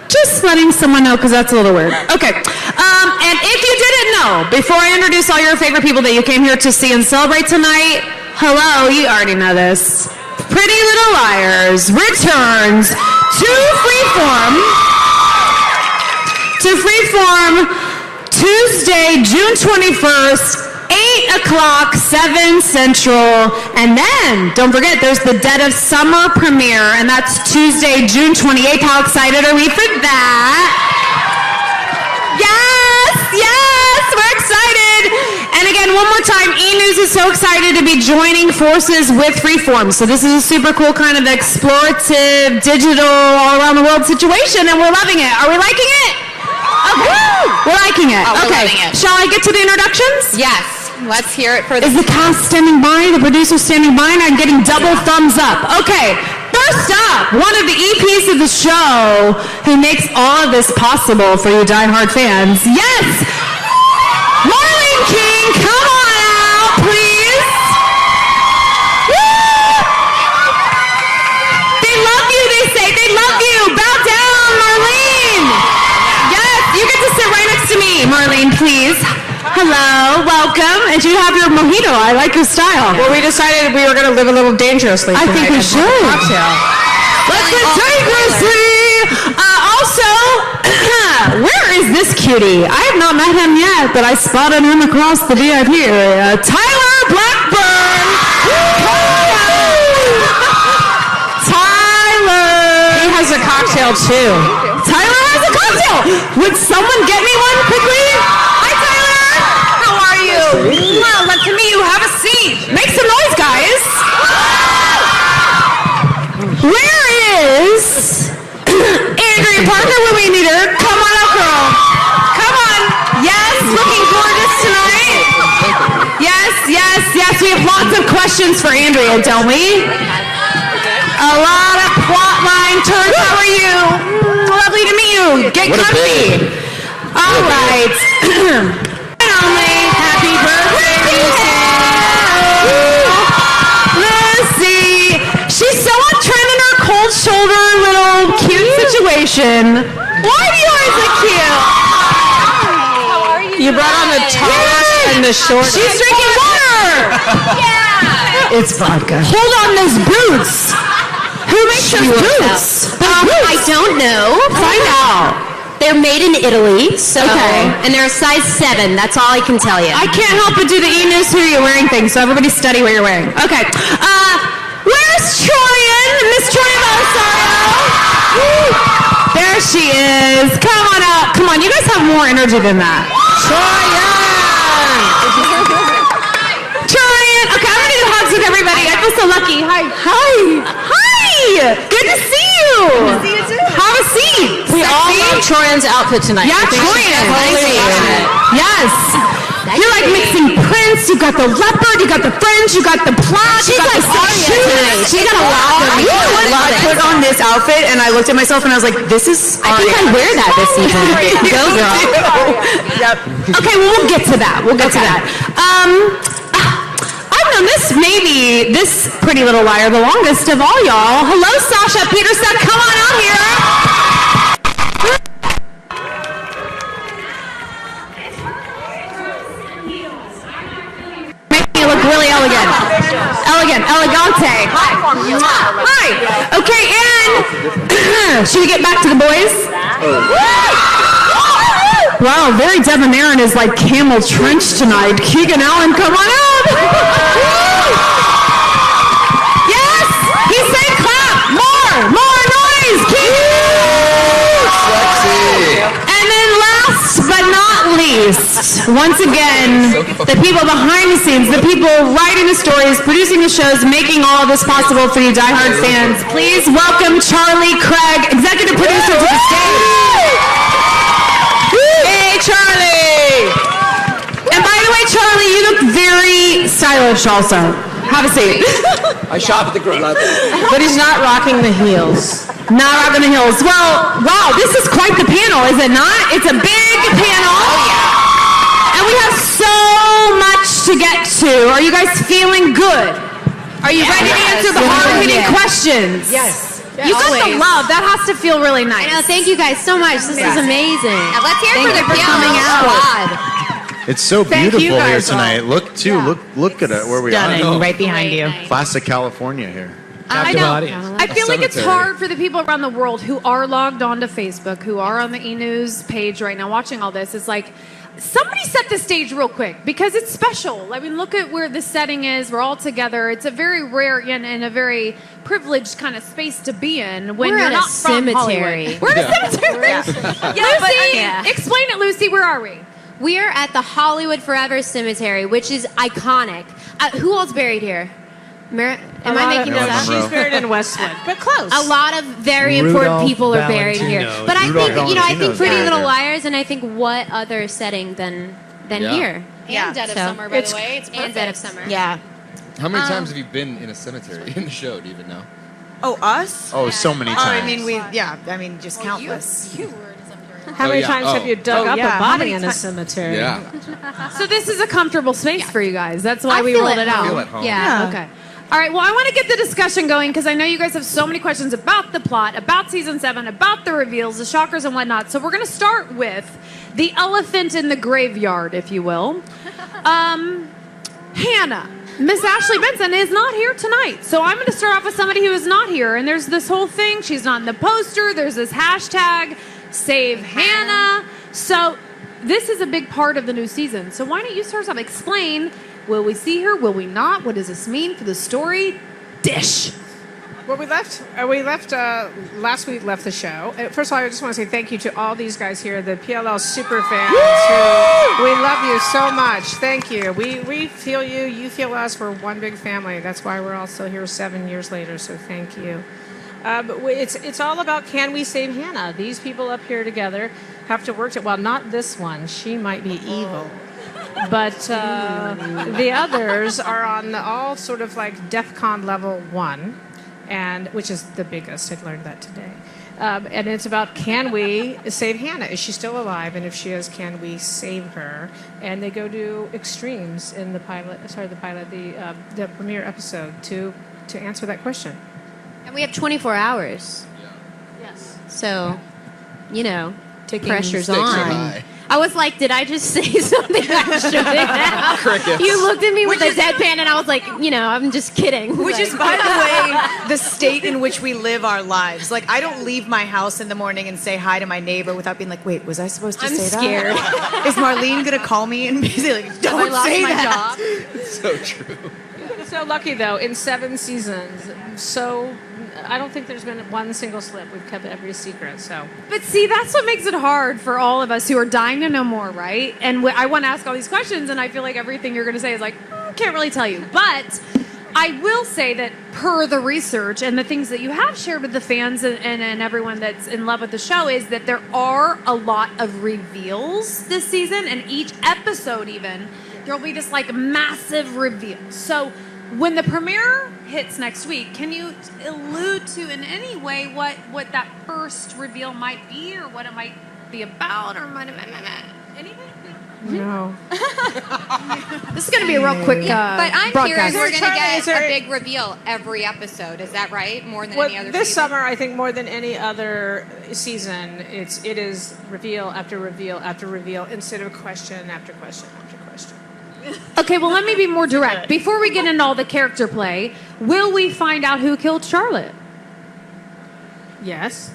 Just letting someone know, because that's a little weird. Okay. And if you didn't know, before I introduce all your favorite people that you came here to see and celebrate tonight, hello, you already know this. Pretty Little Liars returns to Freeform Tuesday, June 21st, 8 o'clock, 7 Central. And then, don't forget, there's the Dead of Summer premiere, and that's Tuesday, June 28th. How excited are we for that? Yes, we're excited. And again, one more time, Enews is so excited to be joining forces with Freeform. So this is a super cool kind of explorative, digital, all around the world situation, and we're loving it. Are we liking it? Okay. We're liking it. Oh, okay. Loving it. Shall I get to the introductions? Yes. Let's hear it for the... Is the cast standing by? The producer standing by? And I'm getting double thumbs up. Okay. First up, one of the EPs of the show who makes all of this possible for you diehard fans. Yes! Marlene King, come on out, please. Woo! They love you, they say. They love you. Bow down, Marlene. Yes, you get to sit right next to me, Marlene, please. Hello, welcome. And you have your mojito. I like your style. Well, we decided we were going to live a little dangerously I think we should. Let's live dangerously. Also, where is this cutie? I have not met him yet, but I spotted him across the VIP area. Tyler Blackburn. Tyler. He has a cocktail, too. Tyler has a cocktail. Would someone get me one quickly? Hi, Tyler. How are you? Well, let to meet you. Have a seat. Make some noise, guys. Where is Andrea Parker when we need her? Come on up, girl. Come on. Yes, looking gorgeous tonight. Yes. We have lots of questions for Andrea, don't we? A lot of plot line turns. How are you? Lovely to meet you. Get comfy. All right. And only happy birthday, Lucy. She's so on trend in her cold shoulder, little cute situation. Why do you always look cute? How are you? You brought on the tallest and the shortest. She's drinking water. Yeah. It's vodka. Hold on those boots. Who makes those boots? I don't know. Find out. They're made in Italy, so Okay. and they're a size 7. That's all I can tell you. I can't help but do the E-News Who You're Wearing thing, so everybody study what you're wearing. Okay. Where's Troyan? Miss Troyan Belisario? There she is. Come on out. Come on, you guys have more energy than that. Troyan! Troyan! Okay, I'm gonna do hugs with everybody. I feel so lucky. Hi. Good to see you. Good to see you too. Have a seat. We all love Troyan's outfit tonight. Yeah, Troyan. Yes. You're like mixing prints. You got the leopard. You got the French. You got the plaid. She's like Aria tonight. She got a lot. I put on this outfit and I looked at myself and I was like, this is I think I wear that this season. Go girl. Yep. Okay, well, we'll get to that. I've known this Pretty Little Liar the longest of all y'all. Hello, Sasha Peterson. Come on out here. Make me look really elegant. Elegante. Hi. Okay, and should we get back to the boys? Wow, very debonair in his like camel trench tonight. Keegan Allen, come on out. Yes, he said clap. More noise. Keegan. Sexy. And then last but not least, once again, the people behind the scenes, the people writing the stories, producing the shows, making all of this possible for you diehard fans. Please welcome Charlie Craig, executive producer, to the stage. Hey, Charlie! And by the way, Charlie, you look very stylish also. Have a seat. I shop at the garage. But he's not rocking the heels. Not rocking the hills. Well, wow, this is quite the panel, is it not? It's a big panel. Oh, yeah. And we have so much to get to. Are you guys feeling good? Are you ready to answer the hard-hitting questions? Yes. You got the love. That has to feel really nice. I know. Thank you guys so much. This is amazing. Now let's hear Thank for the you for PLL coming squad. It's so Thank you beautiful here guys all. tonight. Look at it where we Stunning, are. right behind you. Classic California here. I Captive know. audience. I feel like it's Cemetery. hard for the people around the world who are logged onto Facebook, who are on the Enews page right now watching all this. It's like, somebody set the stage real quick because it's special. I mean, look at where the setting is. We're all together. It's a very rare and a very privileged kind of space to be in when We're you're at a not from cemetery. Hollywood. We're at a cemetery. Lucy, explain it, Lucy. Where are we? We are at the Hollywood Forever Cemetery, which is iconic. Who else buried here? Am I making this Marilyn up? Monroe. She's buried in Westwood, but close. A lot of very Rudolph important people are buried here. Valentino. But I Rudolph think, I Valentino's think Pretty buried Little here. Liars, and I think what other setting than Yeah. here? And Dead of So- Summer, by the way. It's And Dead of Summer. Yeah. How many times have you been in a cemetery in the show? Do you even know? Oh, us? Oh, so many Oh, times. I mean, just countless. You were in a cemetery. How many yeah. times have you dug Oh, up yeah. a How body many in a ti- cemetery? Yeah. So this is a comfortable space for you guys. That's why I we feel rolled at it out. Feel at home. Yeah. Okay. All right. Well, I want to get the discussion going because I know you guys have so many questions about the plot, about season 7, about the reveals, the shockers, and whatnot. So we're going to start with the elephant in the graveyard, if you will. Hannah, Miss Ashley Benson is not here tonight. So I'm going to start off with somebody who is not here. And there's this whole thing. She's not in the poster. There's this hashtag, Save Hannah. So this is a big part of the new season. So why don't you start us off? Explain. Will we see her? Will we not? What does this mean for the story? Dish. Well, we left last week. Left the show. First of all, I just want to say thank you to all these guys here, the PLL super fans. We love you so much. Thank you. We feel you. You feel us. We're one big family. That's why we're all still here 7 years later. So thank you. But it's all about, can we save Hannah? These people up here together have to work. Well, not this one. She might be evil. But the others are on all sort of like DEFCON level 1, and which is the biggest. I learned that today. And it's about, can we save Hannah? Is she still alive? And if she is, can we save her? And they go to extremes in the the premiere episode to answer that question. And we have 24 hours. Yes. So, Taking pressure's Stakes are on. high. I was like, did I just say something I shouldn't have? Crickets. You looked at me with a deadpan, and I was like, I'm just kidding. Which Like, is, by the way, the state in which we live our lives. Like, I don't leave my house in the morning and say hi to my neighbor without being like, wait, was I supposed to I'm say scared. that? Is Marlene going to call me and be like, don't say that? So true. So lucky though, in 7 seasons. So I don't think there's been one single slip. We've kept every secret. So But see, that's what makes it hard for all of us who are dying to know more, right? And I want to ask all these questions, and I feel like everything you're going to say is like, can't really tell you. But I will say that per the research and the things that you have shared with the fans and everyone that's in love with the show is that there are a lot of reveals this season, and each episode even, there'll be this like massive reveal. So when the premiere hits next week, can you allude to in any way what that first reveal might be, or what it might be about, or anything? no. This is going to be a real quick But I'm broadcast. curious, we're going to get Is there- a big reveal every episode. Is that right? More than Well, any other this season? summer, I think more than any other season, it is reveal after reveal after reveal instead of question after question after question. Okay, well, let me be more direct. Before we get into all the character play, will we find out who killed Charlotte? Yes.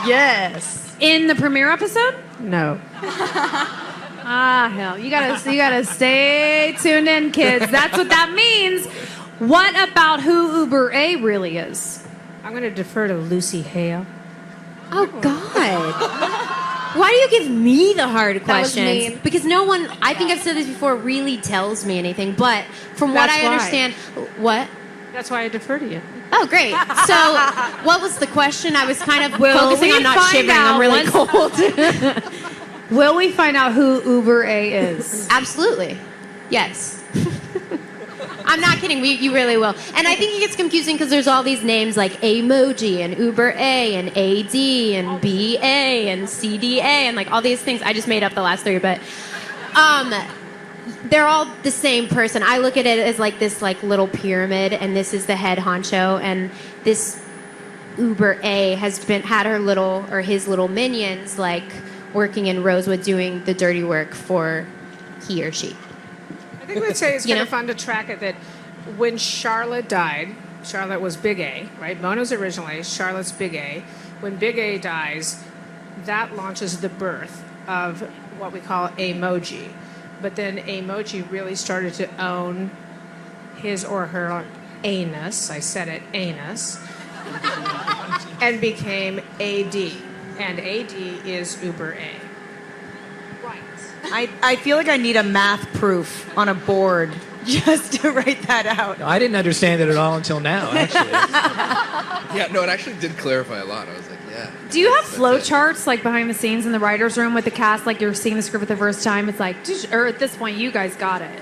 Yes. In the premiere episode? No. Ah, hell. You gotta stay tuned in, kids. That's what that means. What about who Uber A really is? I'm going to defer to Lucy Hale. Oh, God. Why do you give me the hard was questions? mean. Because no one, I think I've said this before, really tells me anything. But from what That's I why. understand, what? That's why I defer to you. Oh, great. So, what was the question? I was kind of Will focusing we on not find shivering. out I'm really once- cold. Will we find out who Uber A is? Absolutely. Yes. I'm not kidding. You really will. And I think it gets confusing because there's all these names like Emoji and Uber A and AD and BA and CDA and like all these things. I just made up the last 3, but they're all the same person. I look at it as like this like little pyramid, and this is the head honcho, and this Uber A has had his little minions like working in Rosewood doing the dirty work for he or she. I think we'd say it's You kind know? of fun to track it that when Charlotte died, Charlotte was Big A, right? Mona's original A, Charlotte's Big A. When Big A dies, that launches the birth of what we call emoji. But then emoji really started to own his or her anus. I said it, anus. And became AD. And AD is Uber A. Right. I feel like I need a math proof on a board just to write that out. I didn't understand it at all until now, actually. Yeah, no, it actually did clarify a lot. I was like, yeah. Do you have that's flow it. charts like behind the scenes in the writer's room with the cast, like you're seeing the script for the first time? It's like, or at this point, you guys got it.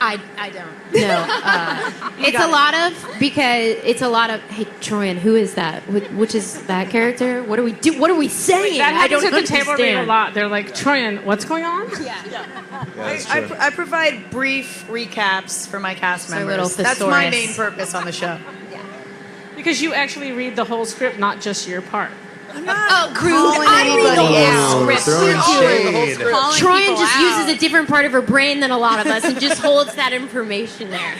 I don't. No. It's a lot of. Hey, Troyan, who is that? Which is that character? What do we do? What are we saying? That I don't happens at the table read a understand. lot. They're like, Troyan, what's going on? I provide brief recaps for my cast our members. little That's my thesaurus. main purpose on the show. Because you actually read the whole script, not just your part. Oh, calling I read the anybody whole out. script. Throwing shade. Calling Troyan people just out. uses a different part of her brain than a lot of us and just holds that information there.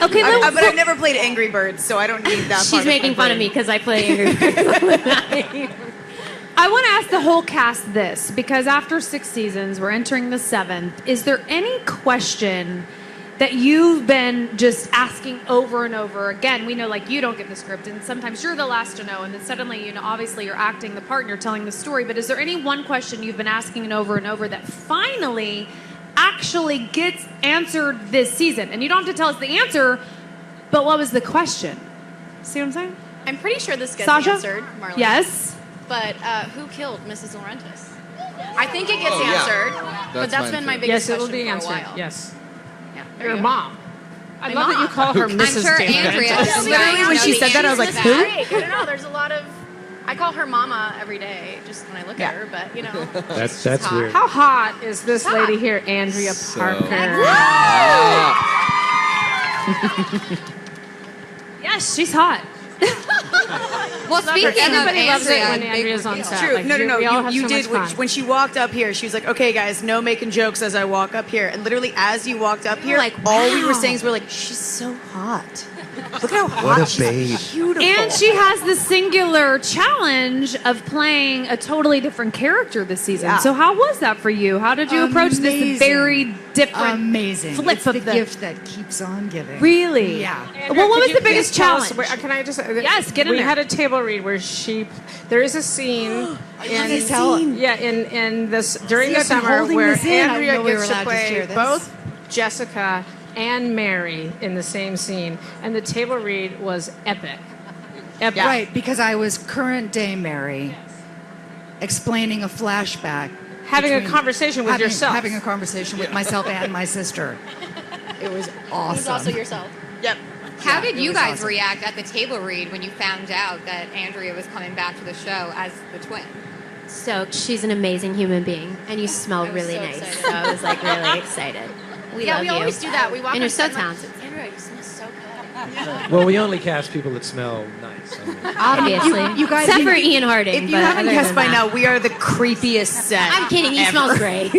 Okay, But I've never played Angry Birds, so I don't need that. She's making fun of me because I play Angry Birds all the time. I want to ask the whole cast this, because after 6 seasons, we're entering the 7th. Is there any question that you've been just asking over and over again? We know, like, you don't get the script, and sometimes you're the last to know, and then suddenly, you know, obviously you're acting the part and you're telling the story, but is there any one question you've been asking and over that finally actually gets answered this season? And you don't have to tell us the answer, but what was the question? See what I'm saying? I'm pretty sure this gets Sasha? answered, Marlene. Yes? But who killed Mrs. Laurentis? I think it gets Oh, yeah. answered, but that's mine been my too. biggest Yes, it will question be for a answered. while. Yes. Yeah, there Your you go. mom. I My love that you mom. call her Mrs. I'm sure Dan. Andrea Yeah, does literally not when know she the said that, I was like, answer to who? that. I don't know. There's a lot of. I call her Mama every day, just when I look at her. But you know, That's hot. weird. How hot is this lady here, Andrea So- Parker? Yes, she's hot. Well, speaking of Everybody loves it Andrea, when big Andrea's on reveal. set. True. Like, No. we all have You so did much fun. when she walked up here. She was like, "Okay, guys, no making jokes as I walk up here." And literally, as you walked up here, like, all we were wow. saying is, "We're like, she's so hot. Look how hot What a she's babe. Beautiful." And she has the singular challenge of playing a totally different character this season. Yeah. So how was that for you? How did you approach this Amazing. very different Amazing. flip It's of the the gift that keeps on giving. Really? Yeah. Andrea, Well, what could was you the biggest please tell us challenge? can I just? Yes, get in We there. had a table read where there is a scene in this during See, the I've been summer holding where this in. I didn't Andrea know we were gets to allowed to play share this. both Jessica and Mary in the same scene, and the table read was epic. Epic. Right, because I was current day Mary explaining a flashback. Having a between- conversation with yourself. Having a conversation with myself and my sister. It was awesome. It was also yourself. Yep. How did it you was guys awesome. react at the table read when you found out that Andrea was coming back to the show as the twin? So she's an amazing human being, and you smell I was really so nice. excited. So I was like really excited. We Yeah, love we you. always do that. We walk And you're on so set, like, talented. Andrea, you smell so good. Well, we only cast people that smell nice. I mean, Obviously. you guys- Except for Ian Harding. If you but haven't other guessed than by that- now, we are the creepiest set. I'm kidding. He ever. smells great.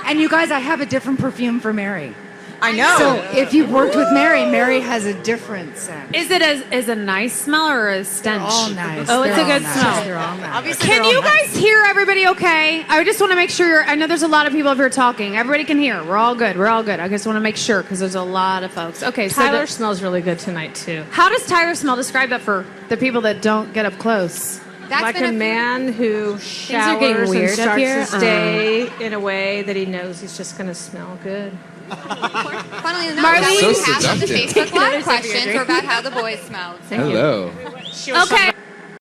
And you guys, I have a different perfume for Mary. I know. So if you've worked with Mary, Mary has a different scent. Is it a nice smell or a stench? All nice. Oh, it's They're a all good nice. smell. They're all nice. Obviously, Can they're you all nice. guys hear everybody okay? I just want to make sure I know there's a lot of people up here talking. Everybody can hear. We're all good. We're all good. I just want to make sure because there's a lot of folks. Okay, so Tyler smells really good tonight too. how does Tyler smell? Describe that for the people that don't get up close. That's Like been a few- man who are showers getting and weird up starts here. his day in a way that he knows he's just going to smell good. Funnily enough, Marlene? that was So half of the seductive. Facebook Another Live sip of your questions drink. were about how the boys smelled. Hello. She was Okay.